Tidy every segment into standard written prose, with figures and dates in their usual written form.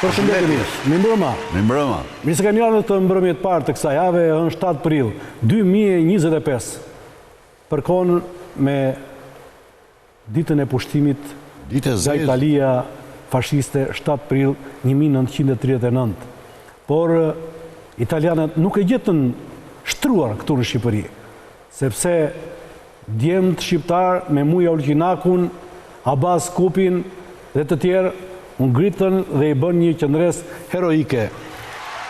Përshëndetje mirë. Mirëmbrëma. Mirëmbrëma. Mirë se keni ardhur të mbrëmjet parë të kësaj jave, është 7 prill 2025. Përkon me ditën e pushtimit nga Italia fashiste 7 prill 1939. Por italianët nuk e gjetën shtruar këtu në Shqipëri, sepse djemtë shqiptar me Muja Ulqinakun, Abbas Kupin dhe të tjerë u ngritën dhe i bën një qëndres heroike.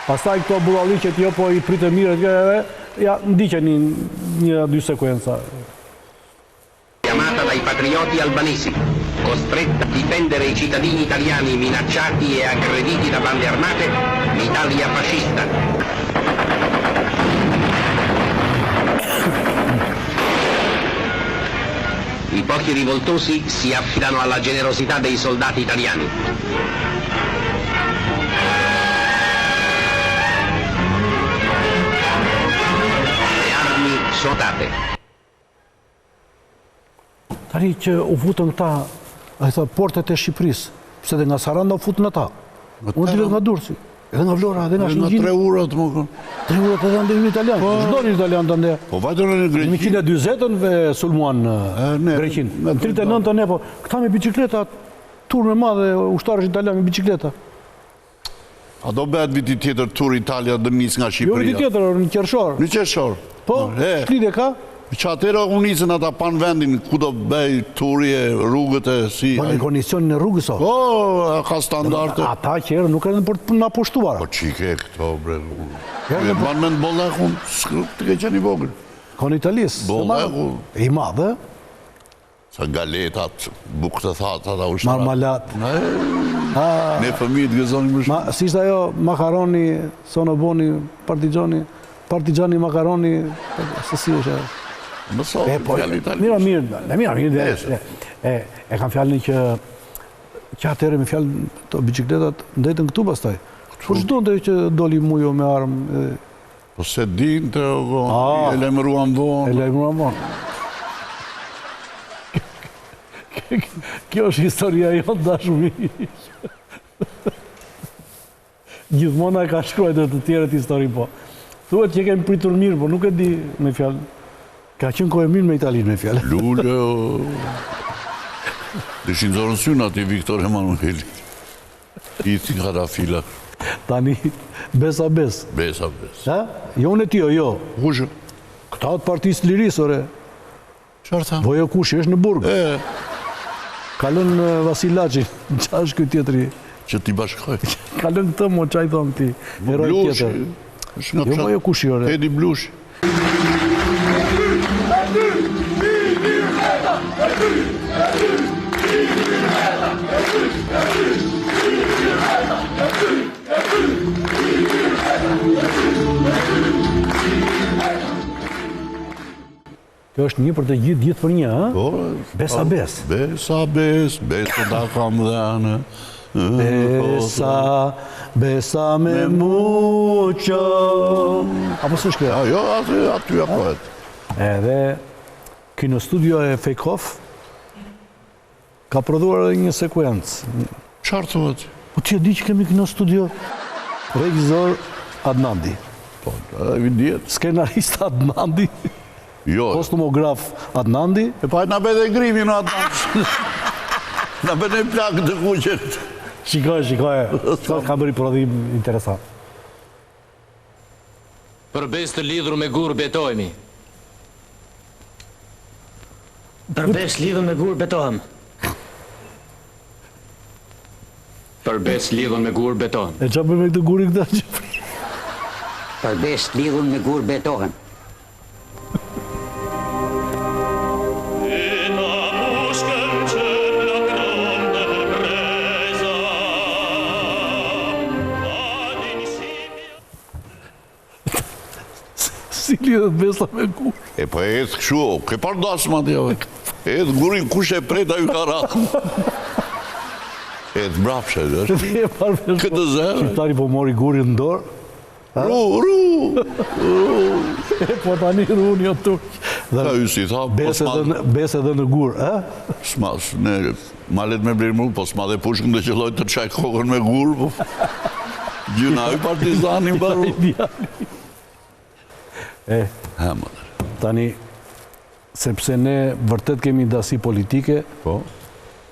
Pastaj këto bullaliqet jo po i pritë mirë, ja ndiqeni një dy sekuenza. Chiamata dai patrioti albanesi, costretta a difendere i cittadini italiani minacciati e aggrediti da bande armate, l'Italia fascista. I pochi rivoltosi si affidano alla generosità dei soldati italiani. Le armi sono date. Tani që u futën këta, portet e Shqipërisë, pse dhe nga Saranda u futën ata. Unë dilët nga Durrësi, edhe nga Vlora, edhe nga Shëngjin. Nga 3 urat, më kënë. 3 urat edhe ndër një italian. Çdo një italian të ndë. Po vajtën në Greqin. 120-ën ve sulmuan Greqin. Në 39-ën ne, po këta me bicikleta, turë me madhe, ushtarësh italian me bicikleta. A do bëhet viti tjetër tur Italia dë nis nga Jo Shqipëria? viti tjetër, në Qershor. Në Qershor. Po, shlidhe ka? Që atëra u nisën ata pan vendin, ku do bëj turi e rrugët e si... Po në kondicionin e rrugës o. Po, ka standarte. Ata që erë nuk edhe për të na pushtuar. Po qike këto, bre. Ban me në bollekun, të ke qenë i vogël. Kon Italisë. Bollekun. I madhe. Sa galetat, bukë të thatë, ata ushtarat. Marmalat. Ne fëmijët gëzoni më shumë. Si ishte ajo, makaroni, sonoboni, partizani makaroni, se si është ajo. Më so, fjallë italisht. Mirë. E kam fjallën që atëre me fjallën të bicikletat ndajtën këtu pastaj. Por çdo ndaj që doli Mujo me armë. Po se din të e lajmëruan vonë. Kjo është historia jote dashuri. Gjithmonë ka shkruar të tjerët histori po. Thuhet që kemi pritur mirë, por nuk e di me fjalë. Ka qenë kohë mirë me Italinë me fjalë. Lule. Deshin zorën synë ati Viktor Emanueli. I ti ka da fila. Tani, besa bes. Besa bes. Jo në tjo, jo. Kushë? Këta të partisë lirisë, ore. Qarë tha? Vojo kushë, është në burgë. Kalën Vasilaqin, qa është këtë tjetëri? Që ti bashkoj. Kalën këtë, mo qa i thonë ti. Heroj tjetër. Jo vojo kushë, ore. Edi Blush. Kjo është një për të gjithë për një, ha? Besa bes. Besa bes, besa da kam dhe anë. Besa me muqo. Apo së shkë? Jo, aty apohet. Edhe Kino Studio e Fejkhof ka prodhuar një sekuencë. Qarë thuhet? Po që di që kemi Kino Studio? Regjizor Adnandi. Po, e vidjet. Skenarist Adnandi. Jo. Kostumograf Adnandi. E pa na bëjë dhe grimi në Adnandi. Na bëjë në plakë të kuqet. Shikoj. Ka bëri prodhim interesant. Përbes të lidhur me gur betohemi. Përbes lidhur me gur betohem. Përbes lidhur me gur betohem. E qa për me këtë guri këta që... Përbes lidhur me gur betohem. Si lidhët besa me gur. E po e edhe këshu, ke par dasma të jave. E edhe gurin kush e prejta ju ka ratë. E edhe mbrapshe, është. Këtë zërë. Shqiptari po mori gurin në dorë. Ru. Po tani ru një turq. Ka ju si tha, Bes edhe në gur, ne malet me blerë po s'ma dhe pushkën dhe që lojtë të qaj kokën me gur, po gjuna ju partizanin baru. Tani, sepse ne vërtet kemi dasi politike, po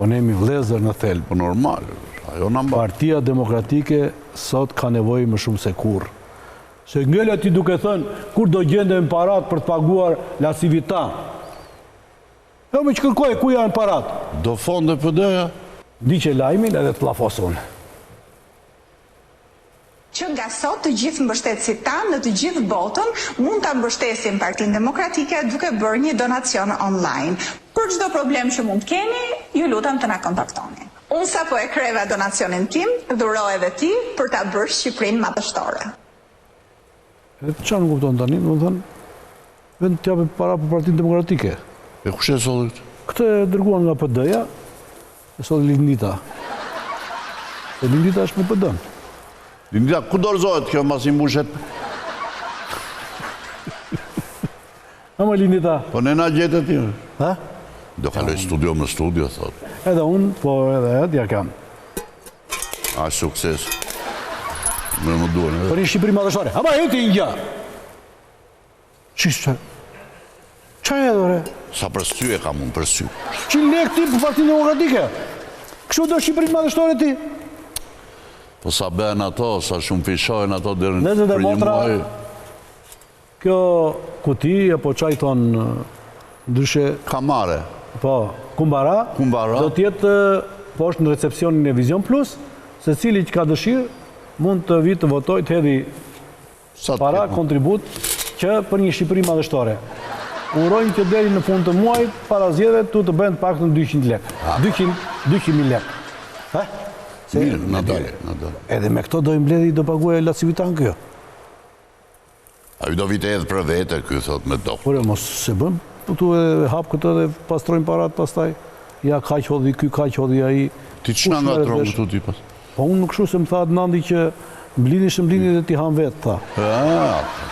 ne jemi vlezër në thelbë. Po normal, ajo në mba. Partia Demokratike sot ka nevojë më shumë se kur. Se ngella ti duke thënë, kur do gjendem parat për të paguar lasivita? Jo me që kërkoj, ku janë parat? Do fonde PD-ja? Di që lajmin edhe të plafoson. Që nga sot të gjithë mbështetësit tanë në të gjithë botën mund të mbështesin Partinë Demokratike duke bërë një donacion online. Për çdo problem që mund keni, ju lutem të na kontaktoni. Unë sa po e kreva donacionin tim, dhuroj edhe ti për ta bërë Shqipërinë madhështore. Qa në kupton tani, më thënë, vend të jape para për Partinë Demokratike. E kushe e solit? Këtë e dërguan nga PD-ja, e solit Lindita. E Lindita është me PD-n. Lindita, ku dorëzohet kjo mas i mbushet? Ama Lindita. Po në na gjetë ti. Ha? Do kaloj studio më studio, thot. Edhe unë, po edhe ja kam. A sukses. Me më duen. Për një Shqipëri madhështore. Ama e ti një. Qishtë? Qa e dhore? Sa përsty e kam unë përsty. 100 lek ti për Partinë Demokratike? Kështu do Shqipëri madhështore ti? Po sa bëhen ato, sa shumë fishojnë ato dërën për një muaj. Kjo kuti, apo qaj tonë ndryshe... Kamare. Po, kumbara. Do tjetë poshtë në recepcionin e Vision Plus, se cili që ka dëshirë, mund të vitë të votoj të hedhi para, kontribut, që për një Shqipëri madhështore. Urojnë që deri në fund të muajt, para zjedhe, tu të bëjnë pak në 200 lek. 200.000 lek. Mirë, në dole. Edhe me këto do i mbledhi do paguaj lasivitan kjo. A ju do vite edhe për vete, kjo thot me do. Por e mos se bëm, tu e hapë këtë dhe pastrojnë parat pastaj. Ja kaq hodhi, ky kaq hodhi aji. Ti qëna nga tronë këtu ti pas? Po unë nuk shu se më tha Adnandi që mblini dhe ti han vetë, tha.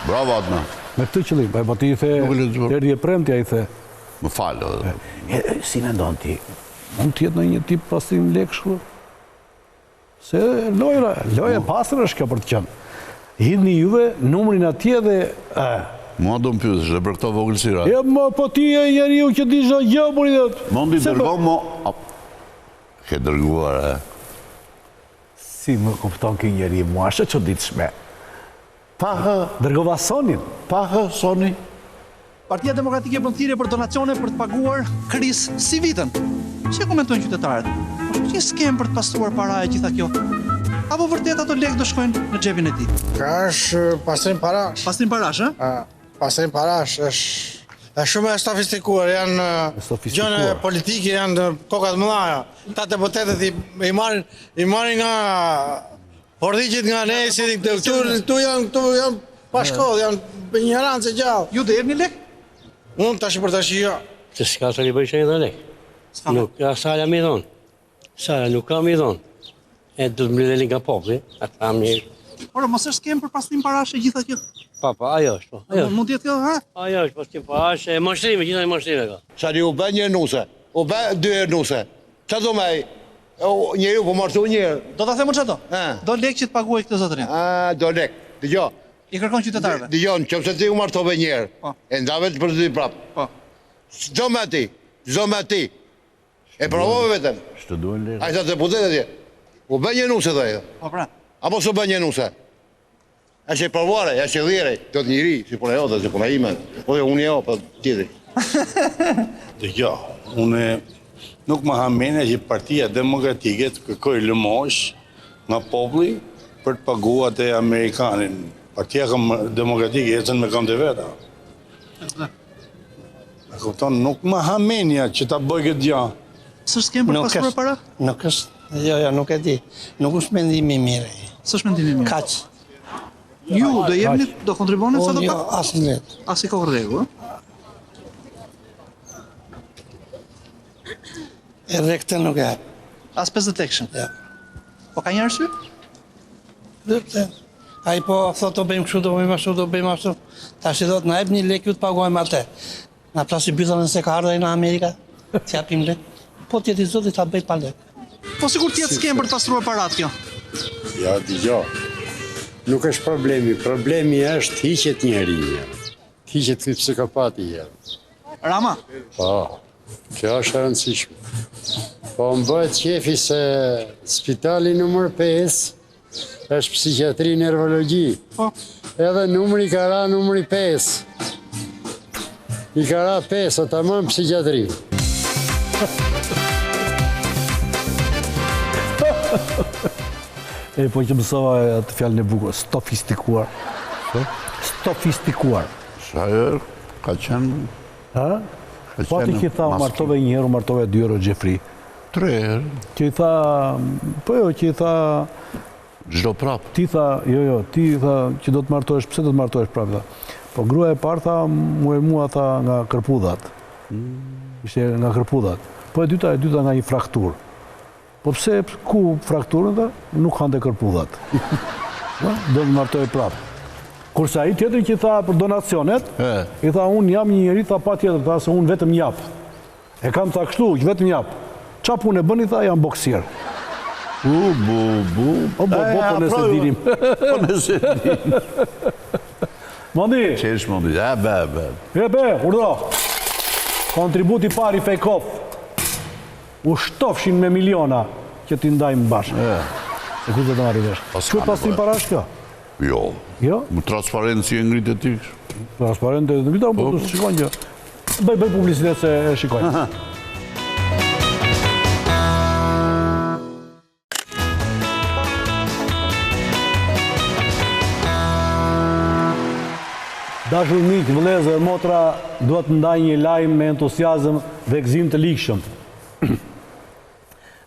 Bravo Adnan. Me këtë qëllim, po ti i the, erdi e premtja i the. Më falë. Si me ndonë ti, mund tjetë në një tip pastrim lek shku? Se loja pasrë është kjo për të qënë. Hidhni juve, numrin atje dhe... Mua do më pysë, dhe për këto vogëlësira. Po ti e njeri ju që di zë gjëburi dhe... Mondi dërgohë, mo... Ke dërguar, Si më kupton këj njeri mua, është që ditë shme. Dërgova Sonin. Soni. Partia Demokratike bën thirrje për donacione për të paguar Kris si vitën. Si e komentojnë qytetarët? Është një skem për të pastruar para e gjitha kjo? Apo vërtet ato lekë do shkojnë në xhepin e tij? Ka është pastrim parash. Pastrim parash, ë? Pastrim parash është shumë e sofistikuar, janë gjëne politike, janë kokat mëdha. Ta deputetët i marrin nga hordhiqit nga ne, si këtu janë pashkodh, janë ignorancë gjallë. Ju do jepni lek? Unë tash për tash jo. Se s'ka sa li bëj që edhe lek. Nuk ka Sala mi dhonë. Sala nuk ka mi dhonë. E du të mbledheli nga popli. Ata mirë. Por mos është skem për pastrim parash e gjitha kjo? Pa, ajo është po. Mund të jetë kjo, ha? Ajo është pastrim parash e mashtrime, gjitha e mashtrime ka. Sali u bë një nuse, u bë 2 nuse. Qa do me njeri u po martu njerë. Do të themë që ato? Do lek që të paguaj këtë zotërin? Do lek, dëgjo. I kërkon qytetarëve? Dëgjo, në qëpse ti u martove njerë, e ndave të për të di prapë. Zdo me ti. E provove vetëm. Shtë duen lirë. A i sa të putet e tje. U bë një nuse dhe e. Apo së bë një nuse. E që i provuare, e që dhire, do të njëri, si puna jo dhe si puna ime. Po dhe unë jo, për tjetëri. Dëgjo, unë nuk më hamene që Partia Demokratike të kërkoj lëmosh nga populli për të paguat e Amerikanin. Partia Demokratike jetën me kam të veta. Me kupton, nuk më hamenja që ta bëj këtë gjë. Së skem për pastruar para? Nuk është, jo, nuk e di. Nuk është mendimi mirë. Së është mendimi mirë? Kaq. Ju do jepni, do kontribonit sa do Jo, pak? asë në letë. Asë i kokë regu, E rekte nuk e. Asë 50 lekshën? Ja. Po ka një arsye? Dërte. A i po thot do bëjmë kështu, do bëjmë ashtu, do bëjmë ashtu. Ta shi do të na jep një lek ju të paguajmë atë. Na plasi byta nëse ka ardhe në Amerika, që japim lek. Po tjeti zotit ta bëj pa lek. Po sigur tjetë skem për të pastruar parat kjo? Ja, digjo. Nuk është problemi. Problemi është hiqet njeri. Hiqet këtë psikopati jetë. Rama? Po, kjo është e rëndësishme. Po më bëhet qefi se spitali nëmër 5 është psikiatri nervologji. Po. Edhe numri ka ra numri 5. I ka ra 5, o të mënë psikiatri. E po që mësova atë fjallën e bukur, stofistikuar. Stofistikuar. Sa herë ka qenë? Ha? Po ati që i tha martove një herë, martove 2 herë Gjefri. 3 herë. Që i tha, po jo, që i tha... Gjdo prapë. Ti tha, jo, ti tha që do të martohesh, pse do të martohesh prapë? Po gruaja e parë tha, mua tha nga kërpudhat. Ishte nga kërpudhat. Po e dyta nga një fraktur. Po pse, ku frakturën dhe? Nuk hante kërpudhat. Do të martohej prapë. Kurse ai tjetër që i tha për donacionet, i tha unë jam një njeri, tha pa tjetër, tha se unë vetëm jap. E kam tha kështu, që vetëm jap. Qa punë e bëni, tha jam boksier. Po nëse dinim. Po nëse dinim. Mondi. Qesh Mondi, be, urdhro. Kontributi pari Fejkov. U shtofshin me miliona që ti ndajmë bashkë. E ku të të marri vesh? Që pas tim parash kjo? Jo. Jo? Më transparenci e ngritë e tikë. Transparente e ngritë, po të shikojnë kjo. Bëj publicitet se e shikojnë. Dashur miq, vëllezër, motra, duhet të ndaj një lajm me entuziazëm dhe gëzim të likshëm.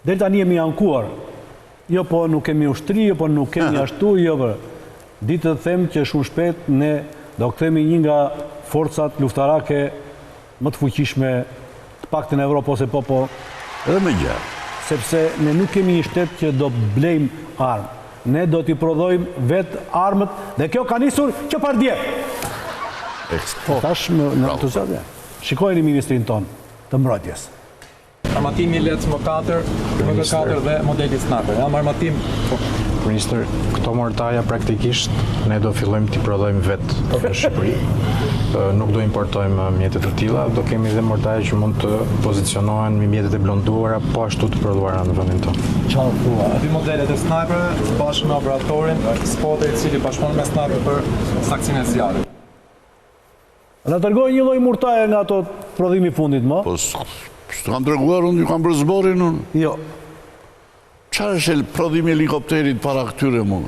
Del tani jemi ankuar. Jo po nuk kemi ushtri, jo po nuk kemi ashtu, jo për. Ditë të them që shumë shpejt ne do kthehemi një nga forcat luftarake më të fuqishme të paktën në Evropë ose po edhe më gjë. Sepse ne nuk kemi një shtet që do blejmë armë. Ne do t'i prodhojmë vetë armët dhe kjo ka nisur që pardje. Tash në entuziazëm. Shikojeni ministrin ton të mbrojtjes. Armatimi LEC M4, MG4 dhe modeli Sniper. Jam armatim. Minister, këto mortaja praktikisht ne do fillojmë t'i prodhojmë vetë në Shqipëri. Nuk do importojmë mjetet të tilla, do kemi dhe mortaja që mund të pozicionohen me mjetet e blonduara, po ashtu të prodhuara në vendin tonë. Çfarë thua? Dy modelet e Sniper bashkë me operatorin, Spotter i cili bashkon me Sniper për saksinë e zjarrit. Na tërgoj një lloj mortaje nga ato prodhimi fundit, më? Po s'të kam treguar unë, ju kam bërë zborin unë. Jo. Qarë është prodhimi helikopterit para këtyre mu?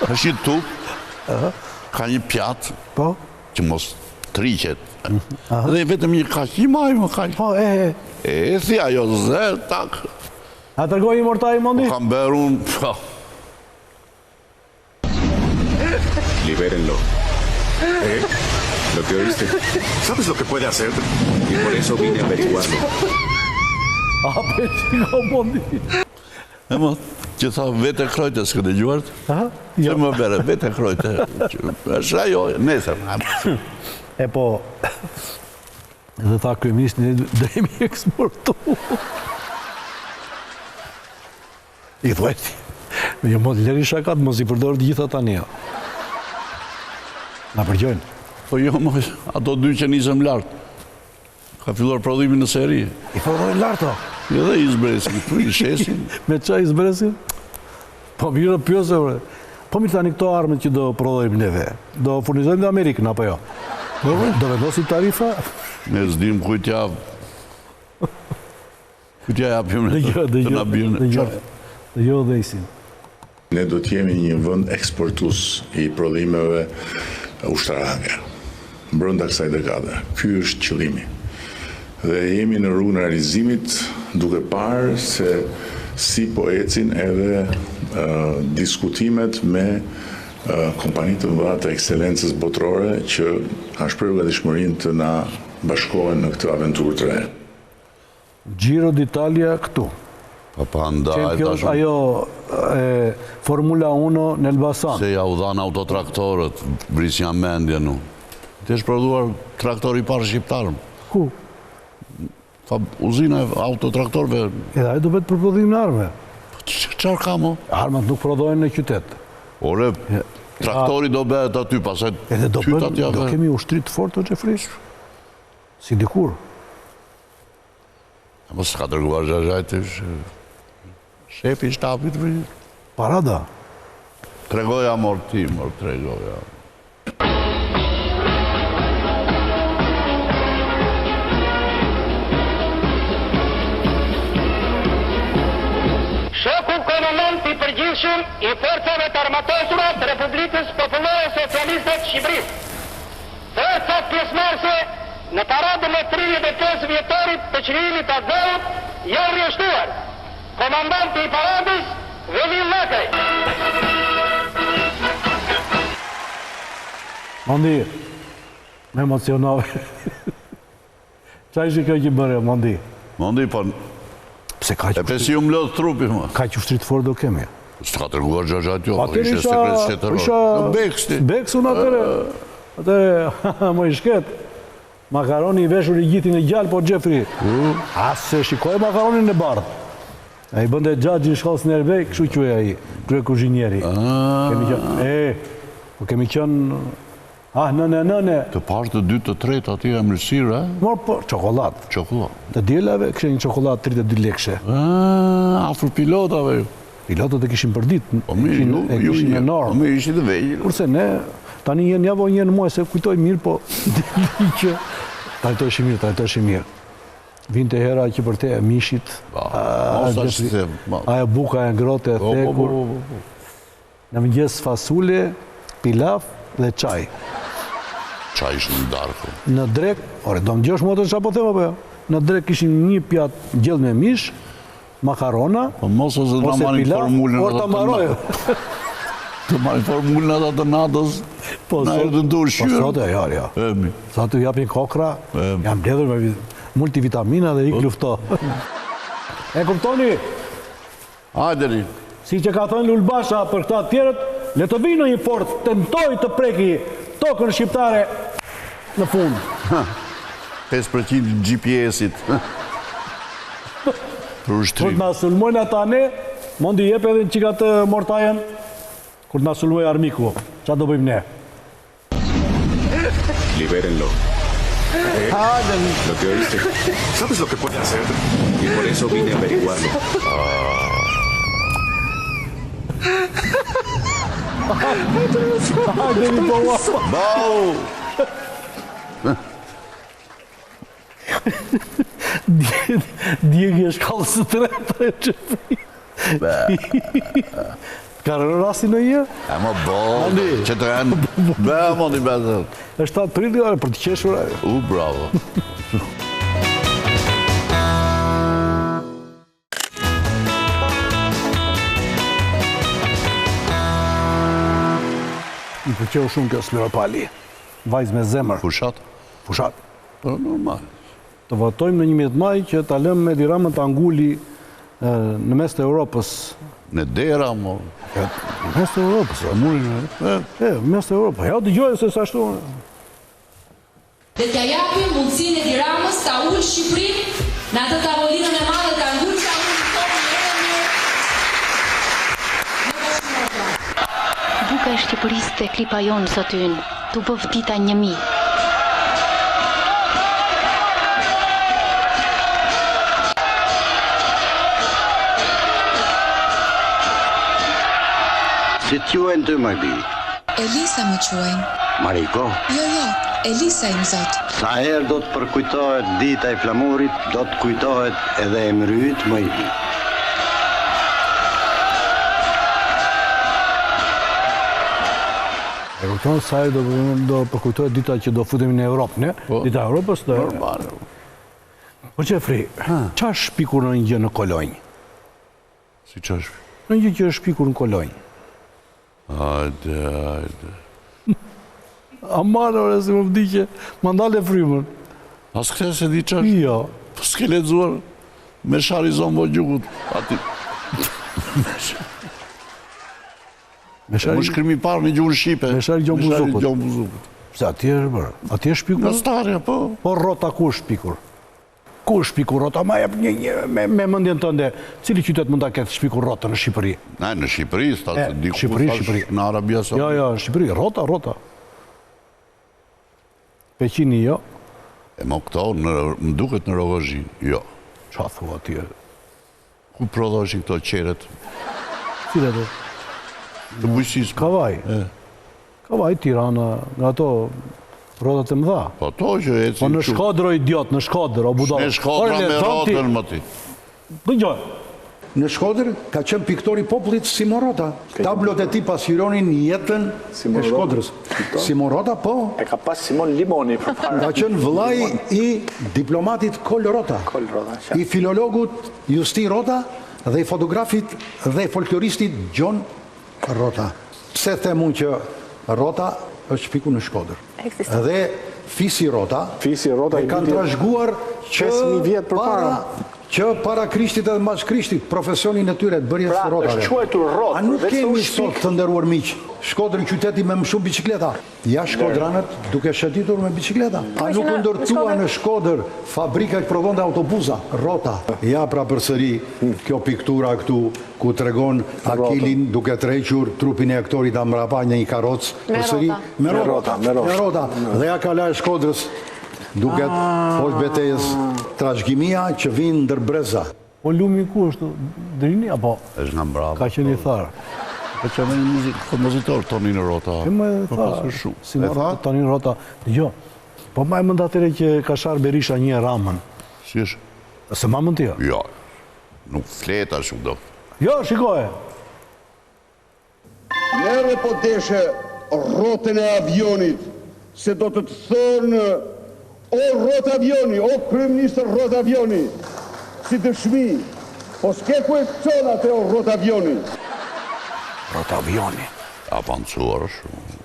është një tuk, ka një pjatë, që mos triqet. Dhe vetëm një kaq, një maj më kaq. E thia jo zë, tak. A tërgoj një mortaje, Mondi? Po kam bërë unë, Libérenlo. ¿Lo que oíste? ¿Sabes lo que puede hacer? Y por eso vine a averiguarlo. Shiko Mondi. E më, që tha vete krojte s'ke dhe gjuart? Që më bere, vete krojte. është ajo, nesër. E po, edhe tha kryeministri, dhe jemi eksportu. I thuajti, me një mod lëri shakat, mos i përdorë gjitha tani. Na përgjojnë. Po jo, ato dy që nisëm lartë. Ka filluar prodhimin në seri. I prodhojnë lartë, o? Jo dhe i zbresin, i shesin. Me qa i zbresin? Po mirë pjose, bre. Po mirë tani këto armët që do prodhojmë neve. Do furnizojmë dhe Amerikën, apo jo? Do vendosim tarifa? Ne s'dim kujtja... Kujtja japim të nabirën. Dhe jo dhe isin. Ne do t'jemi një vënd eksportus i prodhimeve ushtarake, brenda kësaj dekade. Ky është qëllimi. Dhe jemi në rrugën e realizimit duke parë se si po ecin edhe diskutimet me kompanitë të mëdha të ekselencës botërore që kanë shprehur gatishmërinë të na bashkohen në këtë aventurë të re. Giro d'Italia këtu. Champions, ajo Formula 1 në Elbasan. Se ja u dhanë autotraktorët, brisja mendje nu. Të është prodhuar traktori parë shqiptarëm. Ku? Uzina e autotraktorve. Edhe ajo do bëhet për prodhim në armë. Çfarë ka mo? Armat nuk prodhohen në qytet. Ore, traktori do bëhet aty, pasaj edhe do kemi ushtri të fortë të Xhefris. Si dikur. Mos ka dërguar Xhaxhajti shefi i shtapit për Parada. Tregoja ti, tregoja. Shoku komandant i përgjithshëm i forcave të armatosura të Republikës Popullore Socialiste të Shqipërisë. Forcat pjesëmarrëse në paradën e 35 vjetorit të çlirimit të Azout janë rreshtuar. Komandanti i paradës Velin Lakaj. Mondi, me emocionove. Qa ishi kjo që bërë, Mondi? Mondi, po... Pse ka që... E pesi ju më lëdhë trupi, ma. Ka që ushtrit fort do kemi. Së ka tërguar Xhaxhajti, ishe sekret shtetëror. Beksti. Beksun atëre. Atëre, më i shket. Makaroni i veshur i gjitin e gjallë, po Xhefri. Asë shikoj makaronin e bardhë. A i bënde gjagji i shkallës në Erbej, këshu quaj a i, krye kuzhinjeri. Kemi qënë... nëne. Të parë të 2 të 3 ati e mërësirë, e? Morë, po, qokolat. Qokolat. Të djelave, kështë një qokolat 32 lekshe. Afër pilotave. Pilotët e kishim për ditë, e kishim enorm. Me ishi të vejgjë. Kurse ne, tani jenë javoj njënë muaj, se kujtoj mirë, po, që... Trajtojshi mirë. Vinte hera që për te e mishit, aja buka e ngrote e thekur, në mëngjes fasule, pilaf dhe qaj. Qaj ishë në darkë. Në drek, do më gjosh motën qa po thema për jo, në drek ishim një pjatë gjellë me mish, makarona, ose pilaf, por të marojë. Të marrin formulën atë të natës, na e të ndurë shqyrë. Po sote, ja. Sa të japin kokra, jam bledhur me multivitamina dhe ik lufto. E kuptoni? Hajderi. Si që ka thënë Lulbasha për këta tjerët, le të vinë një fort, tentoj të preki tokën shqiptare në fund. 5% GPS-it. Kur të na sulmojnë ata ne, mondi jep edhe në qikat mortajen, kur të na sulmoj armiku, qa do bëjmë ne? Libérenlo. ¿Lo que oíste? ¿Sabes lo que puede hacer? Y por eso vine a averiguarlo. Bau! Djegi e shkallës të treta e Xhefri. Ka rërë rasti në një? E më bo, që të janë... Be, mondi, be, dhe. E 7 prili, për të qeshur. Bravo. Më përqehu shumë kjo Slira Pali. Vajzë me zemër. Fushat? Fushat. Normal. Të votojmë në 11 maj që të alëm me Diramën të angulli në mes të Europës. Në dera, mo. Në mes të Europës. Në mes të Europës. Ja, të gjojë se sa shtu. Dhe t'ja japim mundësin e Tiranës ta ullë Shqipërinë në atë tavolinën e madhe të angullë ta ullë Buka e Shqipërisë të klipa jonë sot ynë, të bëvdita 1000. Si t'juajnë të më bi? Elisa më quajnë. Mariko? Jo, Elisa im zot. Sa herë do të përkujtohet dita e flamurit, do të kujtohet edhe emryt më i bi. E kupton sa do përkujtohet dita që do futemi në Europë, ne? Dita e Europës do... Po Xhefri, qa është shpikur në një gjë në Kolonjë? Si qa është? Në një gjë që është shpikur në Kolonjë. Hajde. Amarë, ore, si më vdike, ma ndale frymën. As këte se di qa është? Jo. Po s'ke ledzuar me sharizon vo gjukut. Ati... Më shkrimi parë në gjuhën Shqipe. Me shari Gjon Buzukut. Se atje është shpikur? Nga starja, po. Po rota ku është shpikur? Ku është shpikur rota? Ma jep me mëndjen tënde, cili qytet mund ta ketë shpikur rota në Shqipëri? Në Shqipëri, Shqipëri. Në Arabia Saudite. Jo, në Shqipëri, rota. Peqini, jo. E më këto, më duket në Rogozhin, jo. Qa thua atje? Ku prodhoshin këto qeret? Cile dhe? Të bujësisë. Kavaj, Tirana, nga ato rodat e mëdha. Po to që e po në Shkodër o idiot, në Shkodër, o budal. Në Shkodra me rotën, më ti. Dëgjoj. Në Shkodër ka qenë piktori popullit Simon Rota. Tablot e ti pasqyronin jetën e Shkodrës. Simon Rota, po. E ka pas Simon Limoni. Ka qenë vëllai i diplomatit Kol Rota, i filologut Justi Rota dhe i fotografit dhe folkloristit Gjon Rota. Pse them unë që Rota është shpikur në Shkodër. Dhe Fisi Rota e kanë trashëguar që para Krishtit edhe mbas Krishtit, profesionin e tyre të bërjes së rotave. A nuk kemi sot të nderuar miq, Shkodër qyteti me më shumë bicikleta? Ja shkodranët duke shëtitur me bicikleta. A nuk ndërtua në Shkodër fabrika që prodhonte autobusa, Rota? Ja pra përsëri kjo piktura këtu ku tregon Akilin duke tërhequr trupin e aktorit mbrapa në një karrocë, përsëri me Rota. Dhe ja kala e Shkodrës duket poshtë betejës trashëgimia që vinë ndër breza. Po lumi ku është? Drini apo? Është nga mbrapa. Ka qenë i tharë. Ka qenë një kompozitor Tonin Rota. E më tharë. Si më Tonin Rota. Jo, po ma e mënda atyre që ka Sharë Berisha një Ramën. Si është? Se ma mund të jo? Jo, nuk fleta shumë do. Jo, shikoje. Merë po deshe rotën e avionit, se do të thonë o rot avioni, o kryeministër rot avioni, si dëshmi, po s'ke kuestionat e o rot avioni. Rot avioni? Avancuar shumë.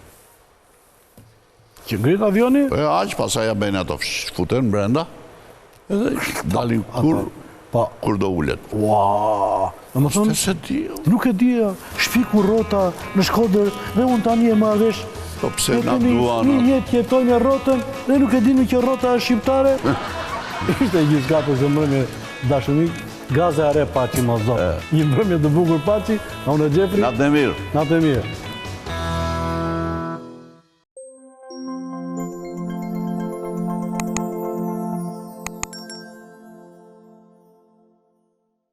Që ngrit avioni? Po e aq, pasaj ja bejnë ato futen brenda, edhe dalin kur do ullet. Ua, në më thonë, nuk e di, shpikur Rota në Shkodër, dhe unë tani e marrëvesh. Po pse na duan? Një jetë jetojnë e Rotën, dhe nuk e dini që Rota është shqiptare. Ishte një zgatë se mbrëmje dashëmik, gaze are Paci ma zotë. Një mbrëmje të bukur Paci, na unë e Gjefri. Natë e mirë. Natë e mirë.